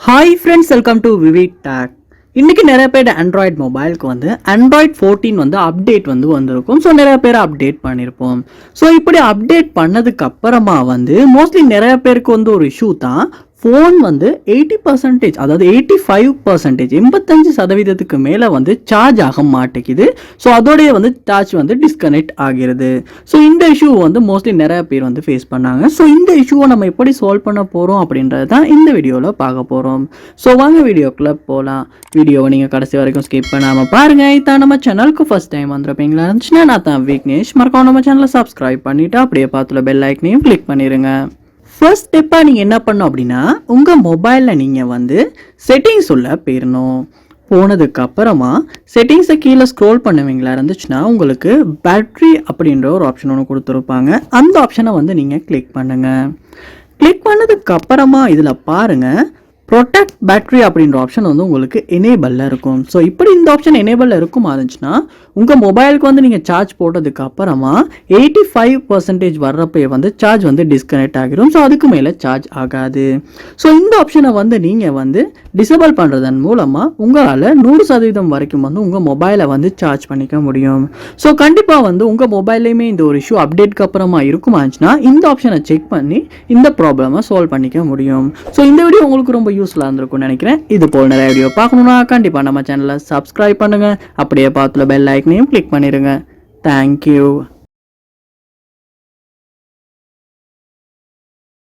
Hi friends, welcome to VividTech. இன்னைக்கு நிறைய பேர் ஆண்ட்ராய்டு மொபைலுக்கு வந்து ஆண்ட்ராய்டு 14 வந்து அப்டேட் வந்து வந்திருக்கும். ஸோ நிறைய பேர் அப்டேட் பண்ணியிருப்போம். ஸோ இப்படி அப்டேட் பண்ணதுக்கு அப்புறமா வந்து மோஸ்ட்லி நிறைய பேருக்கு வந்து ஒரு இஷ்யூ தான், ஃபோன் வந்து 80% அதாவது 85% 85% மேலே வந்து சார்ஜ் ஆக மாட்டேங்குது. ஸோ அதோடைய வந்து சார்ஜ் வந்து டிஸ்கனெக்ட் ஆகிறது. ஸோ இந்த இஷ்யூ வந்து மோஸ்ட்லி நிறைய பேர் வந்து ஃபேஸ் பண்ணாங்க. ஸோ இந்த இஷ்யூவை நம்ம எப்படி சால்வ் பண்ண போகிறோம் அப்படின்றது தான் இந்த வீடியோவில் பார்க்க போகிறோம். ஸோ வாங்க வீடியோக்குள்ளே போகலாம். வீடியோவை நீங்கள் கடைசி வரைக்கும் ஸ்கிப் பண்ணாமல் பாருங்கள். இதான் நம்ம சேனலுக்கு ஃபஸ்ட் டைம் வந்துருப்பீங்களா இருந்துச்சுன்னா நான் தான் விக்னேஷ். மறக்காம நம்ம சேனலை சப்ஸ்கிரைப் பண்ணிவிட்டு அப்படியே பார்த்துல பெல் ஐக்கனையும் கிளிக் பண்ணிடுங்க. ஃபர்ஸ்ட் ஸ்டெப்பாக நீங்கள் என்ன பண்ணணும் அப்படின்னா, உங்கள் மொபைலில் நீங்கள் வந்து செட்டிங்ஸ் உள்ள போயிடணும். போனதுக்கு அப்புறமா செட்டிங்ஸை கீழே ஸ்க்ரோல் பண்ணுவீங்களா இருந்துச்சுன்னா உங்களுக்கு பேட்ரி அப்படின்ற ஒரு ஆப்ஷன் ஒன்று கொடுத்துருப்பாங்க. அந்த ஆப்ஷனை வந்து நீங்கள் கிளிக் பண்ணுங்கள். கிளிக் பண்ணதுக்கு அப்புறமா இதில் பாருங்கள், ப்ரொடெக்ட் பேட்ரி அப்படின்ற ஆப்ஷன் வந்து உங்களுக்கு எனேபிளில் இருக்கும். ஸோ இப்படி இந்த ஆப்ஷன் எனேபிளில் இருக்குமா இருந்துச்சுன்னா உங்கள் மொபைலுக்கு வந்து நீங்கள் சார்ஜ் போட்டதுக்கு அப்புறமா 85% வர்றப்போ வந்து சார்ஜ் வந்து டிஸ்கனெக்ட் ஆகிடும். ஸோ அதுக்கு மேலே சார்ஜ் ஆகாது. ஸோ இந்த ஆப்ஷனை வந்து நீங்கள் வந்து டிசேபிள் பண்ணுறதன் மூலமாக உங்களால் 100% வரைக்கும் வந்து உங்கள் மொபைலை வந்து சார்ஜ் பண்ணிக்க முடியும். ஸோ கண்டிப்பாக வந்து உங்கள் மொபைல்லையுமே இந்த ஒரு இஷ்யூ அப்டேட்க்கு அப்புறமா இருக்குமா இருந்துச்சுன்னா இந்த ஆப்ஷனை செக் பண்ணி இந்த ப்ராப்ளமை சால்வ் பண்ணிக்க முடியும். ஸோ இந்த வீடியோ உங்களுக்கு ரொம்ப யூஸ்ஃபுல்லாக இருந்திருக்கும்னு நினைக்கிறேன். இது போல் நிறைய வீடியோ பார்க்கணுன்னா கண்டிப்பாக நம்ம சேனலை சப்ஸ்கிரைப் பண்ணுங்கள். அப்படியே பார்த்துல பெல் ஐக்கனையும் கிளிக் பண்ணிடுங்க. தேங்க்யூ.